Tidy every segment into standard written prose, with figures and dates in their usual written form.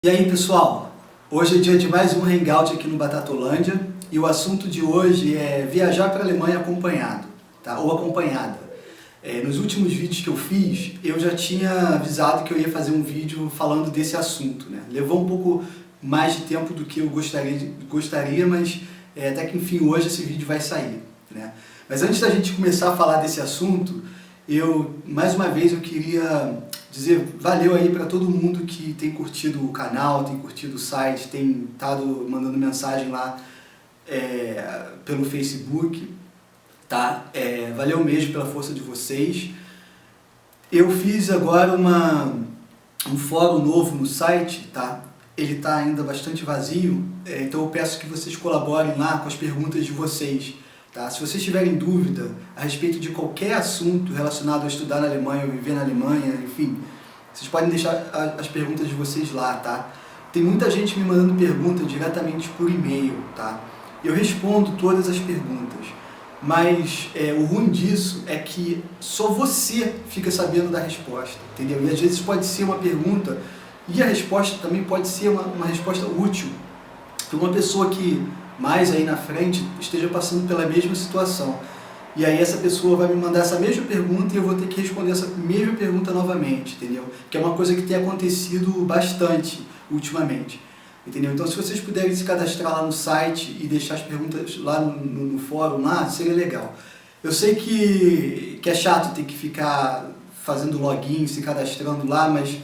E aí pessoal, hoje é dia de mais um Hangout aqui no Batatolândia e o assunto de hoje é viajar para a Alemanha acompanhado, tá? Ou acompanhada. Nos últimos vídeos que eu fiz, eu já tinha avisado que eu ia fazer um vídeo falando desse assunto, né? Levou um pouco mais de tempo do que eu gostaria, mas até que enfim hoje esse vídeo vai sair, né? Mas antes da gente começar a falar desse assunto, mais uma vez eu queria dizer valeu aí para todo mundo que tem curtido o canal, tem curtido o site, tem estado mandando mensagem lá pelo Facebook, tá? Valeu mesmo pela força de vocês. Eu fiz agora um fórum novo no site, tá? Ele está ainda bastante vazio, então eu peço que vocês colaborem lá com as perguntas de vocês. Tá? Se vocês tiverem dúvida a respeito de qualquer assunto relacionado a estudar na Alemanha ou viver na Alemanha, enfim, vocês podem deixar as perguntas de vocês lá, tá? Tem muita gente me mandando pergunta diretamente por e-mail, tá? Eu respondo todas as perguntas, mas o ruim disso é que só você fica sabendo da resposta, entendeu? E às vezes pode ser uma pergunta e a resposta também pode ser uma resposta útil para uma pessoa que mais aí na frente esteja passando pela mesma situação. E aí essa pessoa vai me mandar essa mesma pergunta e eu vou ter que responder essa mesma pergunta novamente, entendeu? Que é uma coisa que tem acontecido bastante ultimamente, entendeu? Então se vocês puderem se cadastrar lá no site e deixar as perguntas lá no fórum lá, seria legal. Eu sei que é chato ter que ficar fazendo login, se cadastrando lá, mas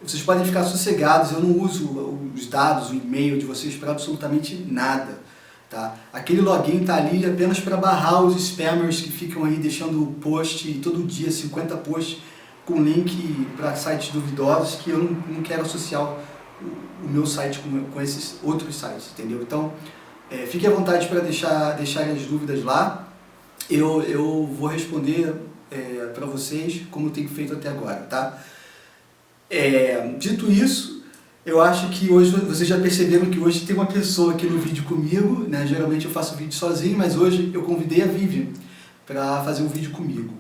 vocês podem ficar sossegados, eu não uso os dados, o e-mail de vocês para absolutamente nada. Tá? Aquele login está ali apenas para barrar os spammers que ficam aí deixando post todo dia, 50 posts com link para sites duvidosos que eu não quero associar o meu site com esses outros sites, entendeu? Então, fique à vontade para deixarem as dúvidas lá, eu vou responder para vocês como eu tenho feito até agora, tá? Dito isso, eu acho que hoje vocês já perceberam que hoje tem uma pessoa aqui no vídeo comigo, né? Geralmente eu faço vídeo sozinho, mas hoje eu convidei a Vivian para fazer um vídeo comigo.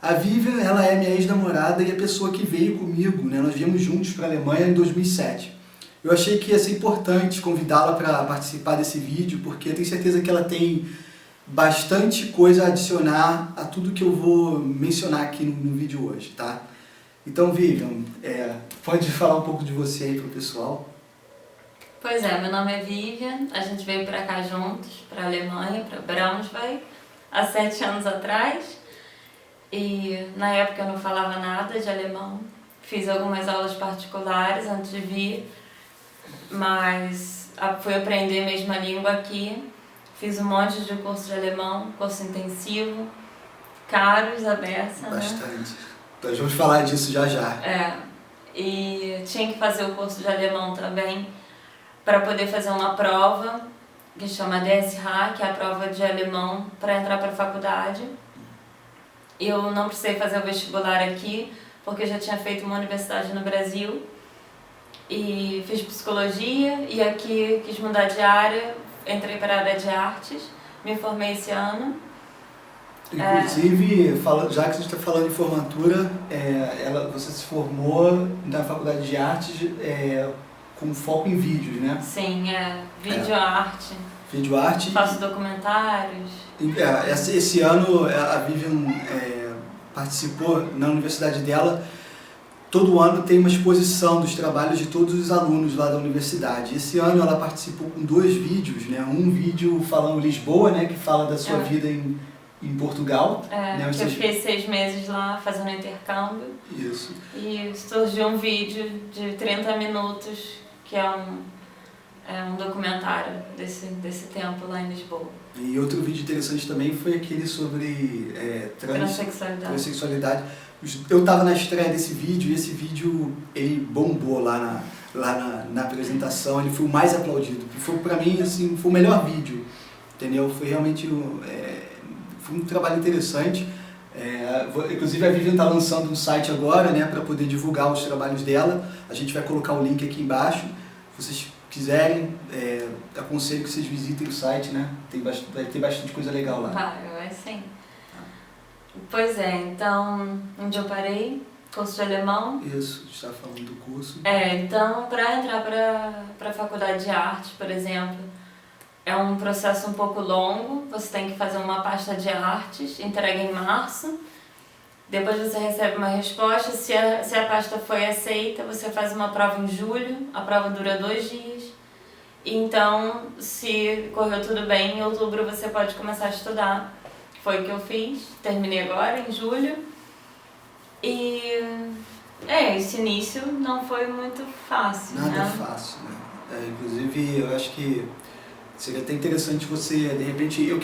A Vivian, ela é minha ex-namorada e a pessoa que veio comigo, né? Nós viemos juntos para a Alemanha em 2007. Eu achei que ia ser importante convidá-la para participar desse vídeo, porque eu tenho certeza que ela tem bastante coisa a adicionar a tudo que eu vou mencionar aqui no vídeo hoje, tá? Então, Vivian, pode falar um pouco de você aí pro pessoal? Pois é, meu nome é Vivian, a gente veio para cá juntos, para a Alemanha, para Braunschweig, há 7 anos atrás. E na época eu não falava nada de alemão, fiz algumas aulas particulares antes de vir, mas fui aprender mesmo a língua aqui. Fiz um monte de curso de alemão, curso intensivo, caros, a beça, Bastante. né? Nós vamos falar disso já já. E tinha que fazer o curso de alemão também para poder fazer uma prova que chama DSH, que é a prova de alemão para entrar para a faculdade. Eu não precisei fazer o vestibular aqui porque eu já tinha feito uma universidade no Brasil e fiz psicologia e aqui quis mudar de área, entrei para a área de artes, me formei esse ano. Inclusive, já que a gente está falando de formatura, você se formou na faculdade de artes com foco em vídeos, né? Sim, vídeo-arte. Vídeo-arte. Faço documentários. Esse ano a Vivian participou na universidade dela. Todo ano tem uma exposição dos trabalhos de todos os alunos lá da universidade. Esse ano ela participou com 2 vídeos, né? Um vídeo falando Lisboa, né? Que fala da sua vida em Portugal. Né? Que eu fiquei 6 meses lá fazendo intercâmbio. Isso. E surgiu um vídeo de 30 minutos, que é um documentário desse tempo lá em Lisboa. E outro vídeo interessante também foi aquele sobre transexualidade. Eu estava na estreia desse vídeo e esse vídeo ele bombou lá na apresentação, ele foi o mais aplaudido. Foi para mim assim, foi o melhor vídeo, entendeu? Foi realmente foi um trabalho interessante. Inclusive a Vivian está lançando um site agora, né, para poder divulgar os trabalhos dela. A gente vai colocar o link aqui embaixo. Se vocês quiserem, aconselho que vocês visitem o site, né? Vai ter bastante coisa legal lá. Vai sim. Pois é, então, onde eu parei? curso de alemão. Isso, a gente estava falando do curso. Então, para entrar para a faculdade de arte, por exemplo, é um processo um pouco longo. Você tem que fazer uma pasta de artes, entrega em março. Depois você recebe uma resposta. Se a pasta foi aceita, você faz uma prova em julho. A prova dura 2 dias. Então, se correu tudo bem, em outubro você pode começar a estudar. Foi o que eu fiz. Terminei agora, em julho. E esse início não foi muito fácil. Nada né? fácil, né? Inclusive, eu acho que seria até interessante você, de repente, eu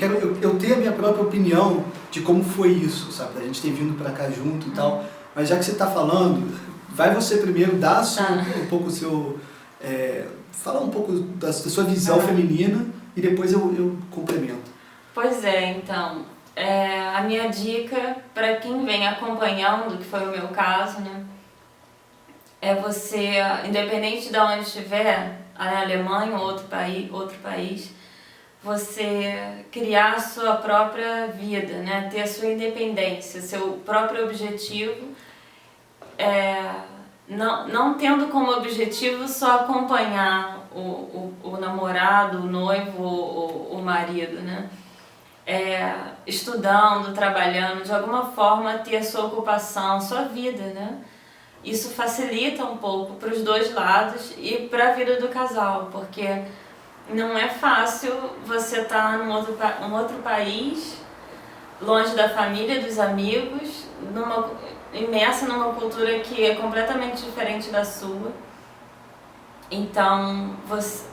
ter a minha própria opinião de como foi isso, sabe? Da gente ter vindo pra cá junto e tal. Mas já que você tá falando, vai você primeiro dar um pouco o seu... falar um pouco da sua visão feminina e depois eu complemento. Pois é, então, a minha dica para quem vem acompanhando, que foi o meu caso, né? É você, independente de onde estiver, na Alemanha ou outro país, você criar a sua própria vida, né? Ter a sua independência, seu próprio objetivo, não tendo como objetivo só acompanhar o namorado, o noivo, o marido, né? Estudando, trabalhando, de alguma forma ter a sua ocupação, a sua vida, né? Isso facilita um pouco para os dois lados e para a vida do casal, porque não é fácil você estar num outro país, longe da família, dos amigos, imersa numa cultura que é completamente diferente da sua. Então,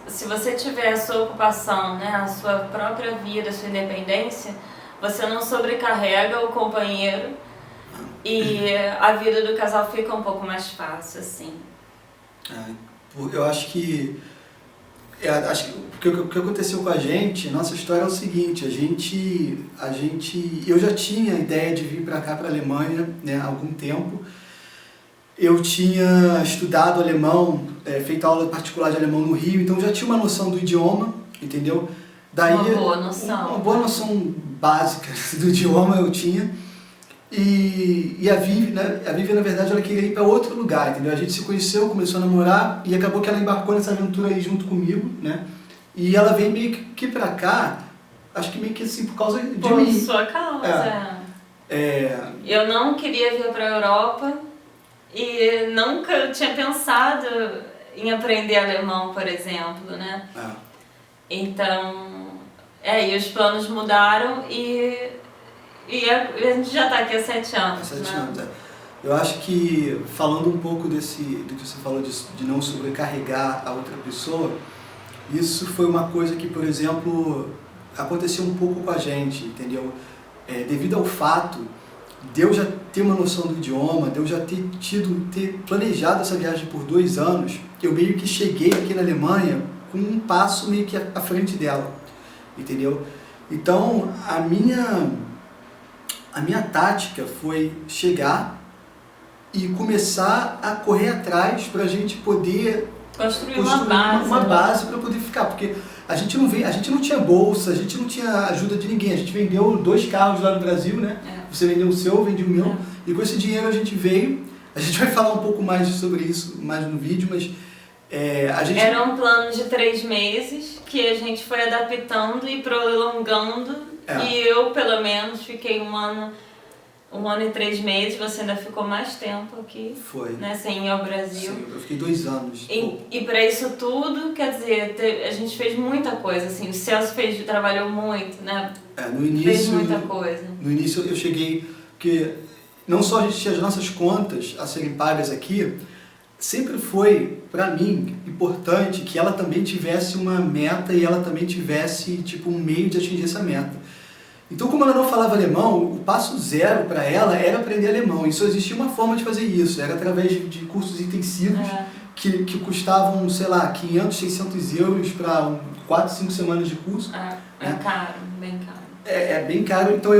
se você tiver a sua ocupação, né, a sua própria vida, a sua independência, você não sobrecarrega o companheiro e a vida do casal fica um pouco mais fácil, assim. Eu acho que o que aconteceu com a gente, nossa história é o seguinte, eu já tinha a ideia de vir para cá, para a Alemanha, né, há algum tempo. Eu tinha estudado alemão, feito aula particular de alemão no Rio, então já tinha uma noção do idioma, entendeu? Daí, uma boa noção. Uma boa noção básica do idioma eu tinha. E a Vivi, na verdade, ela queria ir para outro lugar, entendeu? A gente se conheceu, começou a namorar e acabou que ela embarcou nessa aventura aí junto comigo, né? E ela veio meio que pra cá, acho que meio que assim, por causa de mim. Por sua causa, Eu não queria vir pra Europa e nunca tinha pensado em aprender alemão, por exemplo, né? Então, e os planos mudaram e a gente já está aqui há 7 anos. 7 anos, Eu acho que, falando um pouco do que você falou de não sobrecarregar a outra pessoa, isso foi uma coisa que, por exemplo, aconteceu um pouco com a gente, entendeu? Devido ao fato de eu já ter uma noção do idioma, de eu já ter planejado essa viagem por 2 anos, eu meio que cheguei aqui na Alemanha com um passo meio que à frente dela, entendeu? Então, a minha tática foi chegar e começar a correr atrás para a gente poder construir uma base para poder ficar, porque a gente não tinha bolsa, a gente não tinha ajuda de ninguém, a gente vendeu 2 carros lá no Brasil, né? Você vendeu o seu, eu vendi o meu, e com esse dinheiro a gente veio, a gente vai falar um pouco mais sobre isso mais no vídeo, mas Era um plano de 3 meses que a gente foi adaptando e prolongando. E eu, pelo menos, fiquei 1 ano e 3 meses. Você ainda ficou mais tempo aqui. Foi. Né, sem ir ao Brasil. Sim, eu fiquei 2 anos. E para isso tudo, quer dizer, a gente fez muita coisa, assim. O Celso trabalhou muito, né? No início, fez muita coisa. No início eu cheguei, porque não só a gente tinha as nossas contas a serem pagas aqui, sempre foi, para mim, importante que ela também tivesse uma meta e ela também tivesse, tipo, um meio de atingir essa meta. Então, como ela não falava alemão, o passo 0 para ela era aprender alemão. E só existia uma forma de fazer isso, era através de cursos intensivos que custavam, sei lá, 500, 600 euros para 4, 5 semanas de curso. Caro, bem caro. É bem caro, então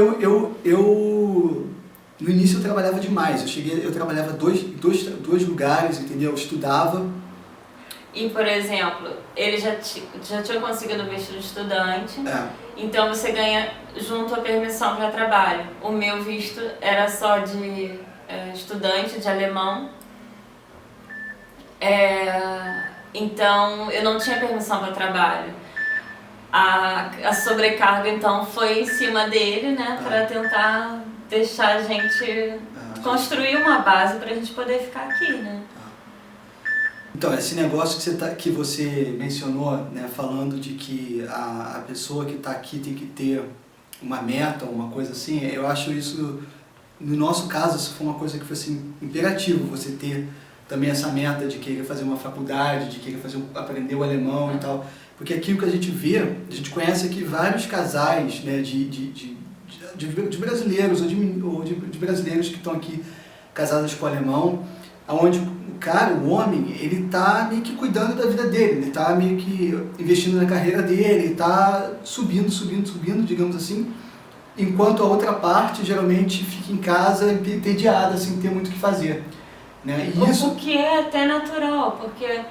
no início eu trabalhava demais, eu trabalhava em dois lugares, entendeu? Eu estudava. E, por exemplo, ele já tinha conseguido o visto de estudante, então você ganha junto a permissão para trabalho. O meu visto era só de estudante de alemão. Então eu não tinha permissão para trabalho. A sobrecarga então foi em cima dele, né, para tentar deixar a gente construir uma base para a gente poder ficar aqui, né. Então, esse negócio que você mencionou, né, falando de que a pessoa que está aqui tem que ter uma meta, uma coisa assim, eu acho isso, no nosso caso, isso foi uma coisa que foi assim, imperativo, você ter também essa meta de querer fazer uma faculdade, de querer aprender o alemão e tal. Porque aqui o que a gente vê, a gente conhece aqui vários casais, né, de brasileiros ou de brasileiros que estão aqui casados com o alemão, onde o homem, ele está meio que cuidando da vida dele, ele está meio que investindo na carreira dele, ele está subindo, digamos assim, enquanto a outra parte geralmente fica em casa entediada, sem ter muito o que fazer. Né? E isso... O que é até natural, porque,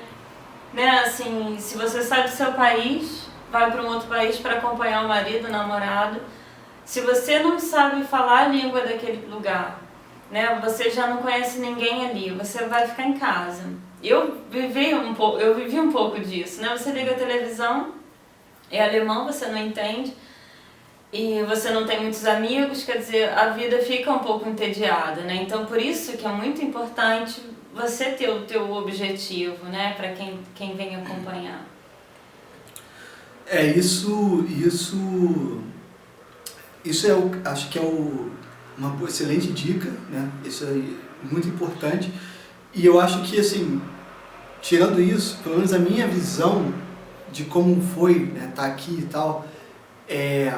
né, assim, se você sai do seu país, vai para um outro país para acompanhar o marido, o namorado, se você não sabe falar a língua daquele lugar, né, você já não conhece ninguém ali, você vai ficar em casa. Eu vivi um pouco disso, né? Você liga a televisão, é alemão, você não entende, e você não tem muitos amigos, quer dizer, a vida fica um pouco entediada, né? Então, por isso que é muito importante você ter o teu objetivo, né? Para quem vem acompanhar. Acho que é uma excelente dica, né? Isso é muito importante. E eu acho que, assim, tirando isso, pelo menos a minha visão de como foi, né, tá aqui e tal, é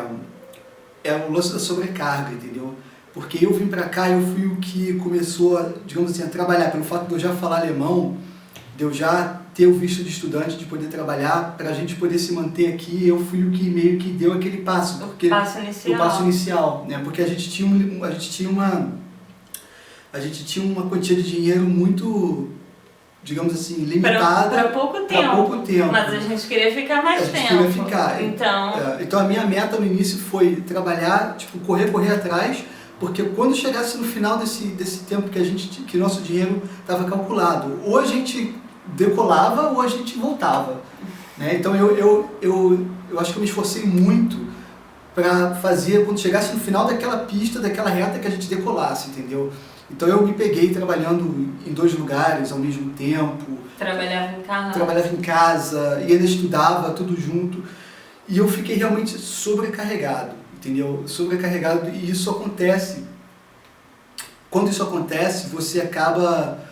o lance da sobrecarga, entendeu? Porque eu vim pra cá, eu fui o que começou, digamos assim, a trabalhar, pelo fato de eu já falar alemão, de eu já ter o visto de estudante, de poder trabalhar, pra gente poder se manter aqui, eu fui o que meio que deu aquele passo. Porque o passo inicial, né? Porque a gente tinha uma quantia de dinheiro muito, digamos assim, limitada. Para pouco tempo. Mas a gente queria ficar mais tempo. Então a minha meta no início foi trabalhar, tipo, correr atrás, porque quando chegasse no final desse tempo que nosso dinheiro estava calculado, ou a gente decolava ou a gente voltava. Né? Então eu acho que eu me esforcei muito para fazer, quando chegasse no final daquela pista, daquela reta, que a gente decolasse, entendeu? Então eu me peguei trabalhando em 2 lugares ao mesmo tempo. Trabalhava em casa e ainda estudava, tudo junto. E eu fiquei realmente sobrecarregado, entendeu? Sobrecarregado, e isso acontece. Quando isso acontece, você acaba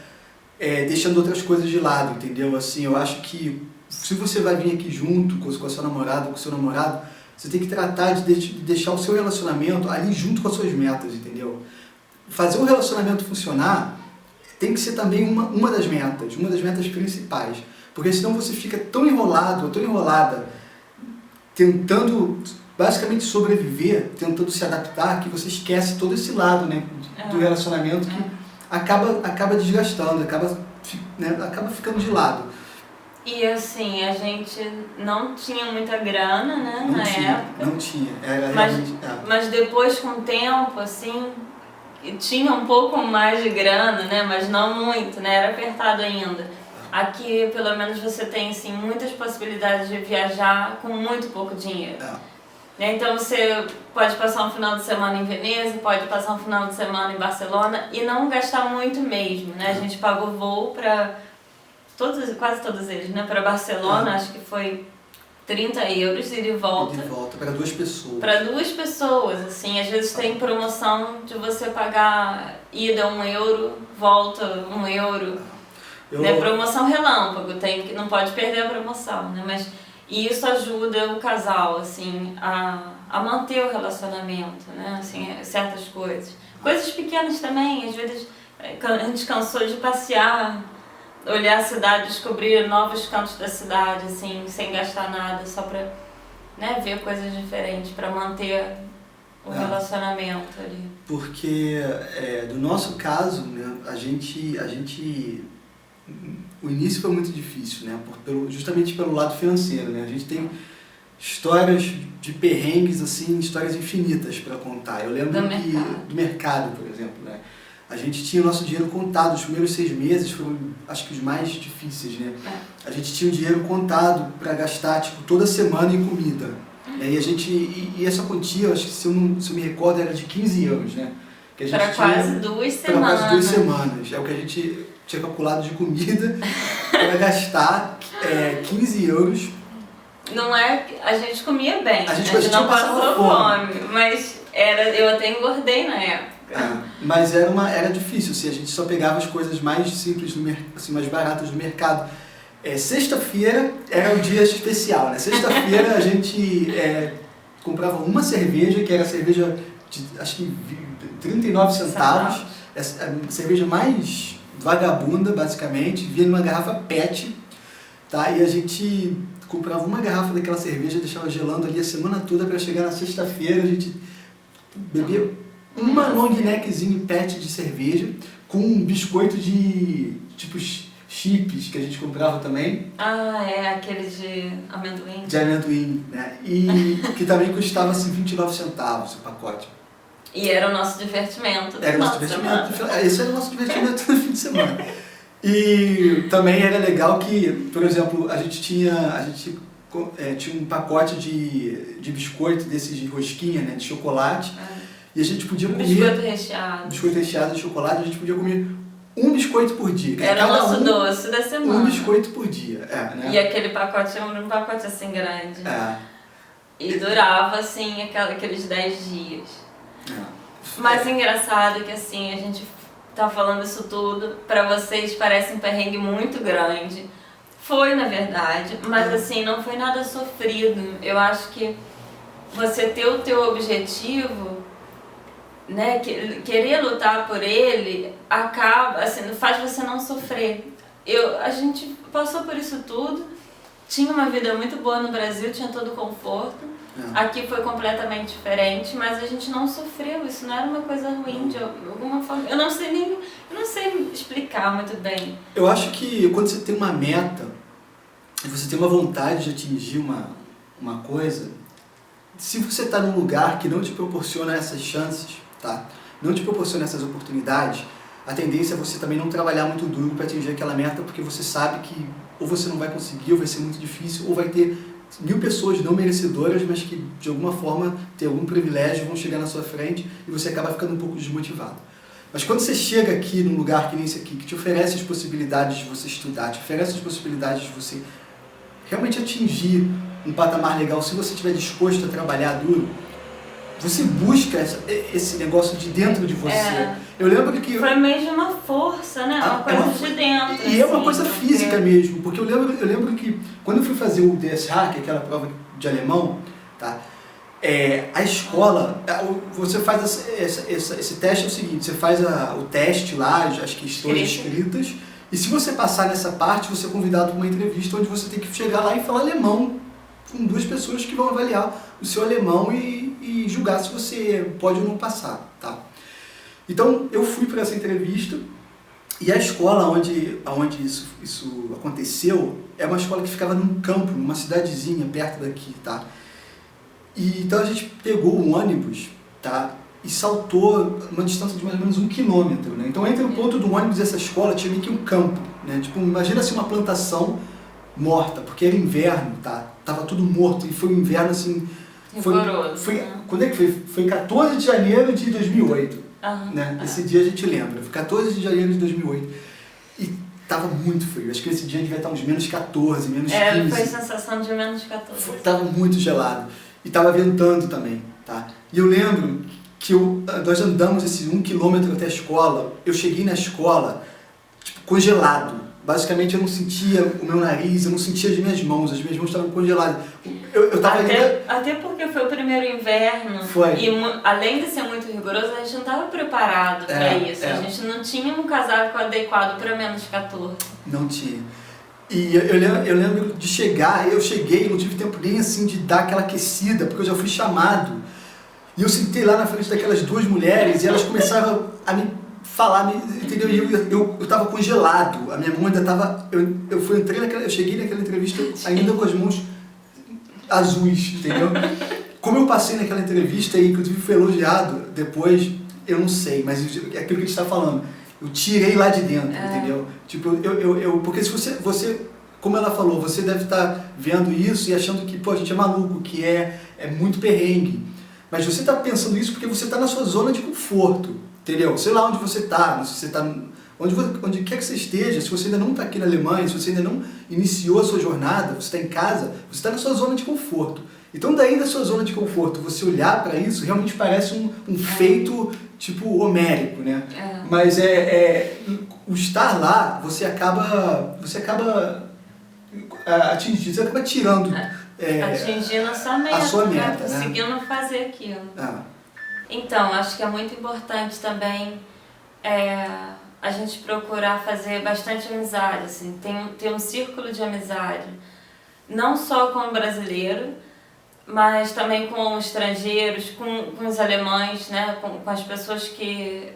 deixando outras coisas de lado, entendeu? Assim, eu acho que se você vai vir aqui junto com a sua namorada, com o seu namorado, você tem que tratar de deixar o seu relacionamento ali junto com as suas metas, entendeu? Fazer o relacionamento funcionar tem que ser também uma das metas principais. Porque senão você fica tão enrolado ou tão enrolada, tentando basicamente sobreviver, tentando se adaptar, que você esquece todo esse lado, né, do relacionamento que acaba desgastando, acaba ficando de lado. E assim, a gente não tinha muita grana, né, na época. Não tinha. Mas depois, com o tempo, assim, tinha um pouco mais de grana, né, mas não muito, né, era apertado ainda. Aqui, pelo menos, você tem, assim, muitas possibilidades de viajar com muito pouco dinheiro. Então você pode passar um final de semana em Veneza, pode passar um final de semana em Barcelona e não gastar muito mesmo, né? A gente pagou voo para quase todos eles, né? Para Barcelona, acho que foi 30 euros e de volta. E de volta, para 2 pessoas. Para 2 pessoas, assim. Às vezes tem promoção de você pagar ida 1 euro, volta 1 euro. Né? Promoção relâmpago, não pode perder a promoção, né? Mas isso ajuda o casal, assim, a manter o relacionamento, né? Assim, certas coisas. Coisas pequenas também, às vezes a gente cansou de passear, olhar a cidade, descobrir novos cantos da cidade, assim, sem gastar nada, só para, né, ver coisas diferentes, para manter o relacionamento ali. Porque, do nosso caso, né, o início foi muito difícil, né, justamente pelo lado financeiro, né, a gente tem histórias de perrengues, assim, histórias infinitas para contar. Eu lembro do mercado, por exemplo, né, a gente tinha o nosso dinheiro contado. Os primeiros 6 meses foram, acho que os mais difíceis, né? A gente tinha o dinheiro contado para gastar, tipo, toda semana em comida. E essa quantia, acho que se eu me recordo, era de 15 euros, né? Para quase 2 semanas. Para quase 2 semanas. É o que a gente tinha calculado de comida para gastar 15 euros. Não é... A gente comia bem. A gente não passava fome. Mas eu até engordei na época. Mas era difícil, assim, a gente só pegava as coisas mais simples, assim, mais baratas do mercado. Sexta-feira era um dia especial, né? Sexta-feira a gente comprava uma cerveja, que era a cerveja de, acho que 39 centavos. A cerveja mais vagabunda, basicamente, vinha numa garrafa PET, tá? E a gente comprava uma garrafa daquela cerveja, deixava gelando ali a semana toda para chegar na sexta-feira, a gente bebia uma long neckzinho PET de cerveja com um biscoito de tipo chips que a gente comprava também. Aquele de amendoim. De amendoim, né? E que também custava assim 29 centavos o pacote. E era o nosso divertimento. Era o nosso divertimento. Esse era o nosso divertimento no fim de semana. E também era legal que, por exemplo, a gente tinha um pacote de biscoito desses de rosquinha, né, de chocolate. E a gente podia comer... Biscoito recheado. Biscoito recheado de chocolate, a gente podia comer um biscoito por dia. Era o nosso doce da semana. Um biscoito por dia, né? E aquele pacote era um pacote assim grande. E durava, assim, aqueles 10 dias. Mas engraçado que, assim, a gente tá falando isso tudo, pra vocês parece um perrengue muito grande. Foi, na verdade, mas assim, não foi nada sofrido. Eu acho que você ter o teu objetivo, né, querer lutar por ele, acaba, assim, faz você não sofrer. A gente passou por isso tudo, tinha uma vida muito boa no Brasil, tinha todo o conforto. Aqui foi completamente diferente, mas a gente não sofreu, isso não era uma coisa ruim de alguma forma. Eu não sei explicar muito bem. Eu acho que quando você tem uma meta, e você tem uma vontade de atingir uma coisa, se você está num lugar que não te proporciona essas chances, tá? Não te proporciona essas oportunidades, a tendência é você também não trabalhar muito duro para atingir aquela meta, porque você sabe que ou você não vai conseguir, ou vai ser muito difícil, ou vai ter 1000 pessoas não merecedoras, mas que de alguma forma têm algum privilégio, vão chegar na sua frente e você acaba ficando um pouco desmotivado. Mas quando você chega aqui num lugar que nem esse aqui, que te oferece as possibilidades de você estudar, te oferece as possibilidades de você realmente atingir um patamar legal, se você estiver disposto a trabalhar duro, você busca esse negócio de dentro de você. Eu lembro que... Foi mesmo uma força, né? Uma coisa de dentro. E assim, é uma coisa física mesmo, porque eu lembro que quando eu fui fazer o DSH, que é aquela prova de alemão, tá? A escola, você faz esse teste, é o seguinte, você faz o teste lá, as questões escritas, e se você passar nessa parte, você é convidado para uma entrevista onde você tem que chegar lá e falar alemão com 2 pessoas que vão avaliar o seu alemão e julgar se você pode ou não passar, tá? Então, eu fui para essa entrevista e a escola onde isso aconteceu é uma escola que ficava num campo, numa cidadezinha perto daqui, tá? E então a gente pegou o ônibus, tá? E saltou uma distância de mais ou menos 1 quilômetro, né? Então, entre o ponto do ônibus e essa escola tinha meio que um campo, né? Tipo, imagina assim uma plantação morta, porque era inverno, tá? Tava tudo morto e foi um inverno assim... Quando é que foi? Foi 14 de janeiro de 2008, né? Esse dia a gente lembra, foi 14 de janeiro de 2008 e tava muito frio, acho que esse dia devia estar uns menos 14, menos 15. Foi sensação de menos 14. Tava muito gelado e tava ventando também, tá? E eu lembro que nós andamos esse 1 quilômetro até a escola, eu cheguei na escola tipo, congelado. Basicamente eu não sentia o meu nariz, eu não sentia as minhas mãos estavam congeladas. Eu tava até porque foi o primeiro inverno. Foi. E além de ser muito rigoroso, a gente não estava preparado para isso. A gente não tinha um casaco adequado para menos 14. Não tinha. E eu lembro de chegar, eu cheguei, não tive tempo nem assim de dar aquela aquecida, porque eu já fui chamado. E eu sentei lá na frente daquelas 2 mulheres e elas começaram a me falar, entendeu? E eu tava congelado, a minha mão ainda tava... Eu cheguei naquela entrevista ainda com as mãos azuis, entendeu? Como eu passei naquela entrevista e inclusive fui elogiado depois, eu não sei, mas é aquilo que a gente está falando. Eu tirei lá de dentro, entendeu? Tipo, porque se você, como ela falou, você deve estar vendo isso e achando que, pô, a gente é maluco, que é muito perrengue. Mas você está pensando isso porque você está na sua zona de conforto, entendeu? Sei lá onde você está, se você está... Onde quer que você esteja, se você ainda não está aqui na Alemanha, se você ainda não iniciou a sua jornada, você está em casa, você está na sua zona de conforto. Então daí da sua zona de conforto, você olhar para isso, realmente parece um feito tipo homérico, né? Mas o estar lá, você acaba atingindo, você acaba tirando atingindo a sua meta, né? Conseguindo fazer aquilo. Então, acho que é muito importante também a gente procurar fazer bastante amizade, assim, ter um círculo de amizade, não só com o brasileiro, mas também com estrangeiros, com os alemães, né, com as pessoas que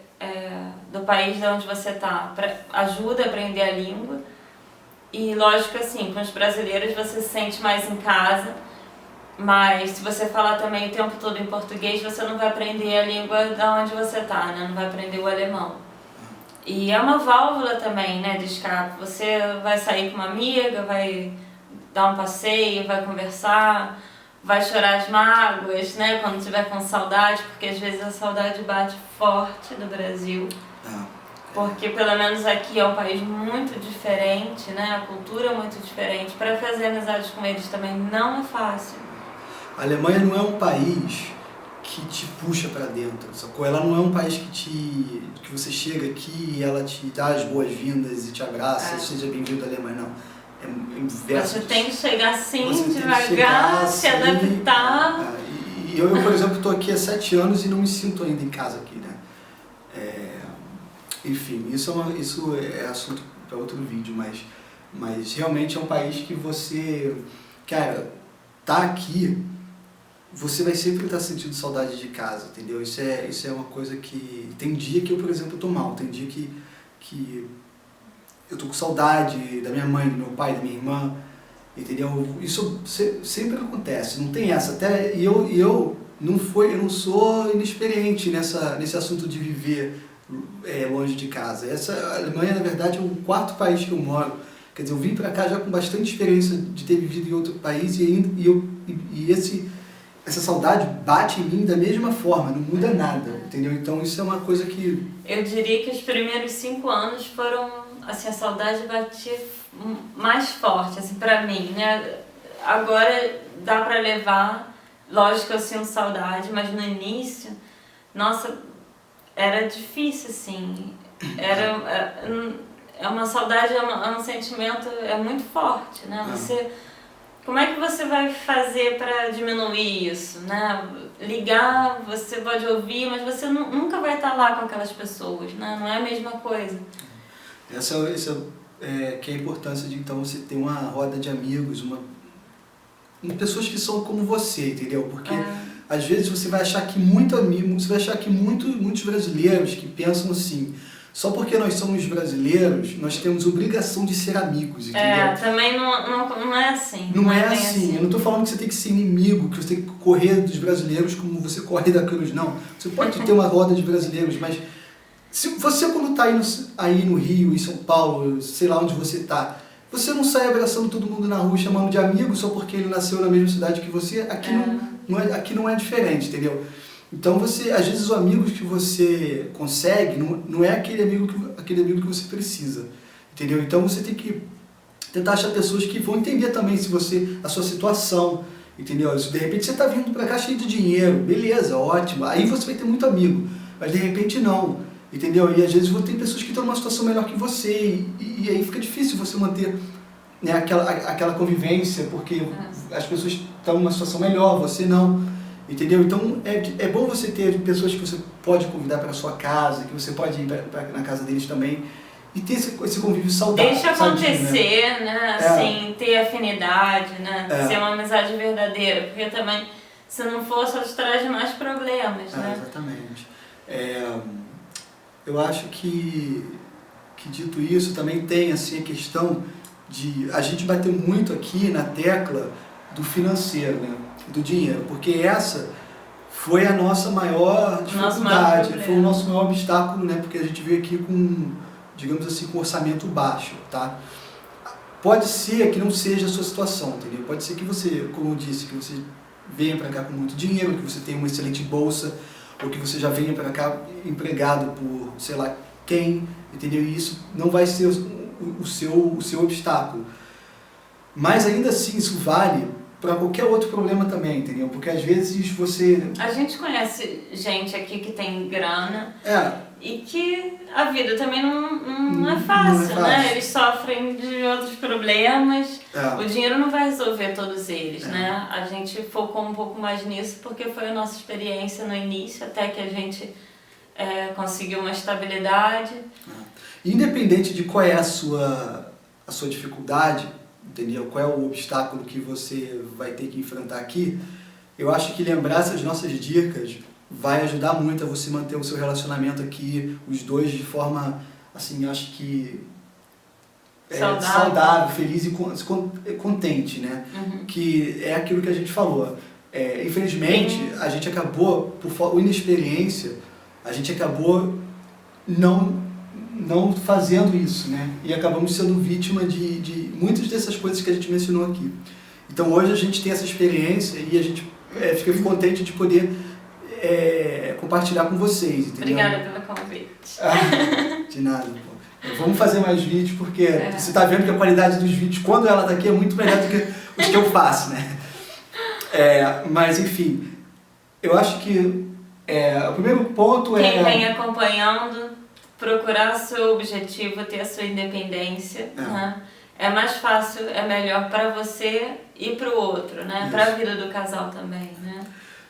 do país de onde você está, ajuda a aprender a língua. E lógico, assim, com os brasileiros você se sente mais em casa, mas se você falar também o tempo todo em português, você não vai aprender a língua da onde você está, né, não vai aprender o alemão. E é uma válvula também, né, de escape. Você vai sair com uma amiga, vai dar um passeio, vai conversar, vai chorar as mágoas, né, quando tiver com saudade, porque às vezes a saudade bate forte do Brasil. Porque pelo menos aqui é um país muito diferente, né, a cultura é muito diferente. Para fazer amizades com eles também não é fácil. A Alemanha não é um país que te puxa para dentro, sacou? Ela não é um país que você chega aqui e ela te dá as boas-vindas e te abraça, seja bem-vindo à Alemanha, não. É inverso. Você tem que chegar assim, devagar, se adaptar. E eu, por exemplo, estou aqui há 7 anos e não me sinto ainda em casa aqui, né? Enfim, isso é assunto para outro vídeo, mas realmente é um país que você, cara, tá aqui, você vai sempre estar sentindo saudade de casa, entendeu? Isso é uma coisa que... Tem dia que eu, por exemplo, tô mal, tem dia que eu tô com saudade da minha mãe, do meu pai, da minha irmã, entendeu? Isso sempre acontece, não tem essa. Até eu não sou inexperiente nesse assunto de viver longe de casa. A Alemanha, na verdade, é o 4º país que eu moro. Quer dizer, eu vim para cá já com bastante experiência de ter vivido em outro país essa saudade bate em mim da mesma forma, não muda nada, entendeu? Então isso é uma coisa que... Eu diria que os primeiros 5 anos foram, assim, a saudade batia mais forte, assim, pra mim, né? Agora dá pra levar, lógico que eu sinto saudade, mas no início, nossa, era difícil, assim, é uma saudade, é um sentimento, é muito forte, né? Como é que você vai fazer para diminuir isso, né? Ligar, você pode ouvir, mas você nunca vai estar lá com aquelas pessoas, né? Não é a mesma coisa. Essa que é a importância de, então, você ter uma roda de amigos, pessoas que são como você, entendeu? Porque às vezes você vai achar que muitos brasileiros que pensam assim... Só porque nós somos brasileiros, nós temos obrigação de ser amigos, entendeu? Também não é assim. Não é assim. Eu não estou falando que você tem que ser inimigo, que você tem que correr dos brasileiros como você corre daqueles, não. Você pode ter uma roda de brasileiros, mas se você quando está aí no Rio, em São Paulo, sei lá onde você está, você não sai abraçando todo mundo na rua, chamando de amigo só porque ele nasceu na mesma cidade que você. Aqui não é diferente, entendeu? Então às vezes os amigos que você consegue não é aquele amigo que você precisa, entendeu? Então você tem que tentar achar pessoas que vão entender também a sua situação, entendeu? De repente você está vindo para cá cheio de dinheiro, beleza, ótimo, aí você vai ter muito amigo, mas de repente não, entendeu? E às vezes tem pessoas que estão numa situação melhor que você e aí fica difícil você manter, né, aquela convivência, porque as pessoas estão numa situação melhor, você não. Entendeu? Então é bom você ter pessoas que você pode convidar para a sua casa, que você pode ir na casa deles também e ter esse convívio saudável. Deixa acontecer, né? Assim, ter afinidade, né? Ser uma amizade verdadeira, porque também se não for só te traz mais problemas, né? Exatamente. Eu acho que dito isso também tem assim, a questão de a gente bater muito aqui na tecla do financeiro, né? Do dinheiro, porque essa foi a nossa maior dificuldade, problema. foi o nosso maior obstáculo, né? Porque a gente veio aqui com, digamos assim, com orçamento baixo, tá? Pode ser que não seja a sua situação, entendeu? Pode ser que você, como eu disse, que você venha para cá com muito dinheiro, que você tenha uma excelente bolsa, ou que você já venha para cá empregado por, sei lá, quem, entendeu? E isso não vai ser o seu obstáculo. Mas ainda assim isso vale para qualquer outro problema também, entendeu? Porque às vezes você... A gente conhece gente aqui que tem grana É, e que a vida também não é fácil, né? Eles sofrem de outros problemas, o dinheiro não vai resolver todos eles, né? A gente focou um pouco mais nisso porque foi a nossa experiência no início, até que a gente conseguiu uma estabilidade. Independente de qual é a sua dificuldade, entendeu? Qual é o obstáculo que você vai ter que enfrentar aqui, eu acho que lembrar essas nossas dicas vai ajudar muito a você manter o seu relacionamento aqui, os dois de forma, assim, eu acho que saudável, feliz e contente, né? Uhum. Que é aquilo que a gente falou. Infelizmente, a gente acabou, por inexperiência, a gente acabou não fazendo isso, né? E acabamos sendo vítima de muitas dessas coisas que a gente mencionou aqui. Então hoje a gente tem essa experiência e a gente fica contente de poder compartilhar com vocês, entendeu? Obrigada pelo convite. De nada, pô. Vamos fazer mais vídeos porque você está vendo que a qualidade dos vídeos, quando ela está aqui, é muito melhor do que os que eu faço, né? Mas enfim, eu acho que o primeiro ponto Quem vem acompanhando, procurar o seu objetivo, ter a sua independência, né? É mais fácil, é melhor para você e para o outro, né? Para a vida do casal também, né?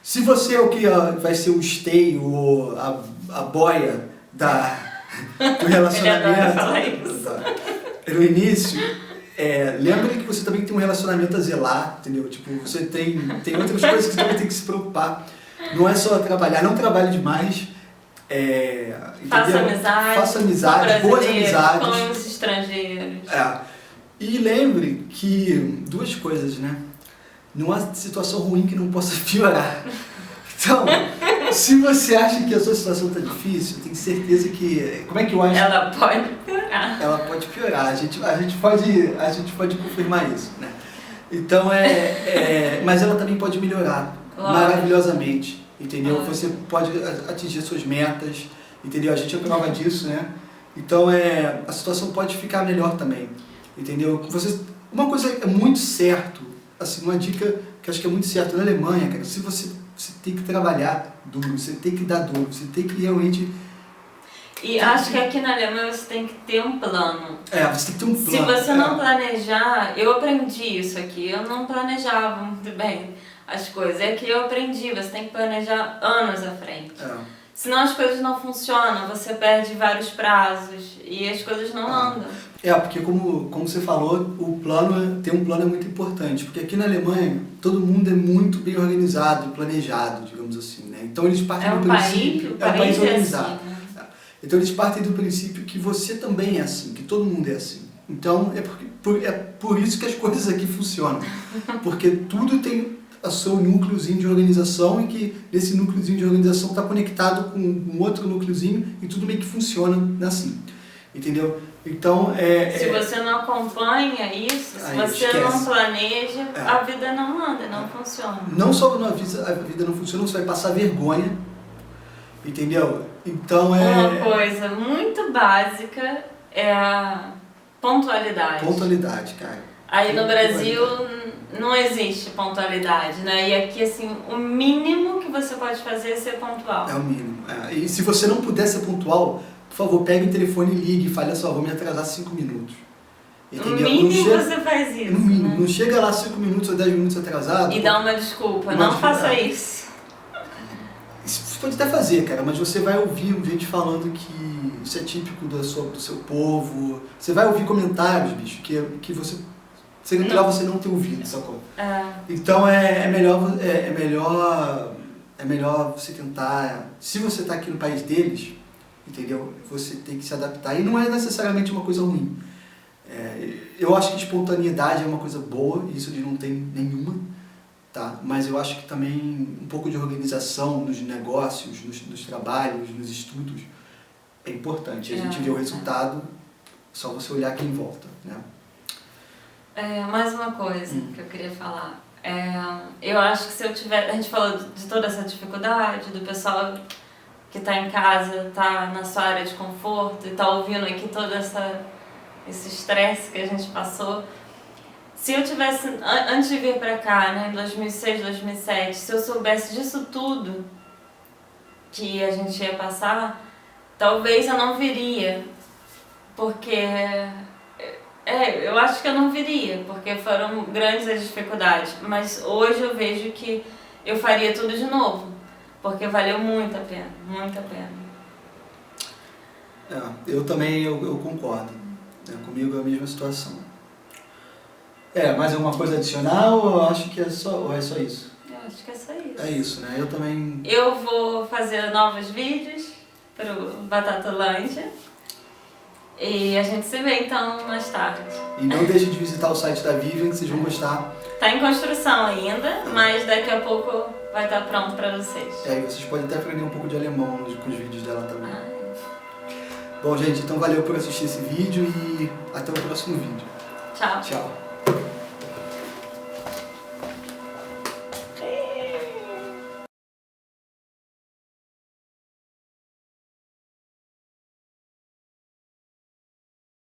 Se você é o que vai ser o esteio, ou a boia do relacionamento no início, lembre que você também tem um relacionamento a zelar, entendeu? Tipo, você tem outras coisas que você também tem que se preocupar. Não é só trabalhar, não trabalhe demais. Faça amizade, boas amizades. Com os estrangeiros. E lembre que duas coisas, né? Não há situação ruim que não possa piorar. Então, se você acha que a sua situação está difícil, eu tenho certeza que... Como é que eu acho? Ela pode piorar. Ela pode piorar. A gente pode confirmar isso, né? Então, mas ela também pode melhorar maravilhosamente, entendeu? Você pode atingir suas metas, entendeu? A gente é prova disso, né? Então, a situação pode ficar melhor também, entendeu? Uma coisa é muito certo, assim, uma dica que acho que é muito certa na Alemanha, cara, se você tem que trabalhar duro, você tem que dar duro, você tem que realmente... E acho que aqui na Alemanha você tem que ter um plano. Você tem que ter um plano. Se você não planejar, eu aprendi isso aqui, eu não planejava muito bem as coisas, é que eu aprendi, você tem que planejar anos à frente. Senão as coisas não funcionam, você perde vários prazos e as coisas não andam. Porque como você falou, ter um plano é muito importante, porque aqui na Alemanha todo mundo é muito bem organizado, planejado, digamos assim, né? Então eles partem do princípio... É um país organizado. Assim, né? Então eles partem do princípio que você também é assim, que todo mundo é assim. Então é por isso que as coisas aqui funcionam, porque tudo tem o seu núcleozinho de organização e que esse núcleozinho de organização está conectado com um outro núcleozinho e tudo meio que funciona assim, entendeu? Então, se você não acompanha isso, se você não planeja, a vida não anda, não funciona. Não só a vida não funciona, você vai passar vergonha, entendeu? Então uma coisa muito básica é a pontualidade. Pontualidade, cara. Aí no Brasil não existe pontualidade, né? E aqui, assim, o mínimo que você pode fazer é ser pontual. É o mínimo. E se você não puder ser pontual, por favor, pegue o telefone e ligue e fale só, vou me atrasar 5 minutos. Entendeu? No mínimo você faz isso. No mínimo. Né? Não chega lá 5 minutos ou 10 minutos atrasado. E dá uma desculpa. Não faça isso. Isso você pode até fazer, cara, mas você vai ouvir gente falando que isso é típico do seu povo. Você vai ouvir comentários, bicho, que você... Seria melhor você não ter ouvido, sacou? Então é melhor você tentar... Se você está aqui no país deles, entendeu? Você tem que se adaptar. E não é necessariamente uma coisa ruim. Eu acho que espontaneidade é uma coisa boa, isso de não tem nenhuma. tá? Mas eu acho que também um pouco de organização nos negócios, nos trabalhos, nos estudos é importante. A gente vê o resultado, só você olhar quem volta, né? Mais uma coisa que eu queria falar. Eu acho que se eu tiver... A gente falou de toda essa dificuldade, do pessoal que está em casa, está na sua área de conforto e está ouvindo aqui todo esse estresse que a gente passou. Se eu tivesse, antes de vir para cá, né, em 2006, 2007, se eu soubesse disso tudo que a gente ia passar, talvez eu não viria, porque... eu acho que eu não viria, porque foram grandes as dificuldades, mas hoje eu vejo que eu faria tudo de novo, porque valeu muito a pena, muito a pena. Eu também eu concordo, comigo é a mesma situação. Mais alguma coisa adicional ou eu acho que é só isso? Eu acho que é só isso. É isso, né? Eu também... Eu vou fazer novos vídeos pro Batatolândia. E a gente se vê então mais tarde. E não deixe de visitar o site da Vivian, que vocês vão gostar. Tá em construção ainda, mas daqui a pouco vai estar pronto para vocês. E vocês podem até aprender um pouco de alemão com os vídeos dela também. Bom, gente, então valeu por assistir esse vídeo e até o próximo vídeo. Tchau. Tchau.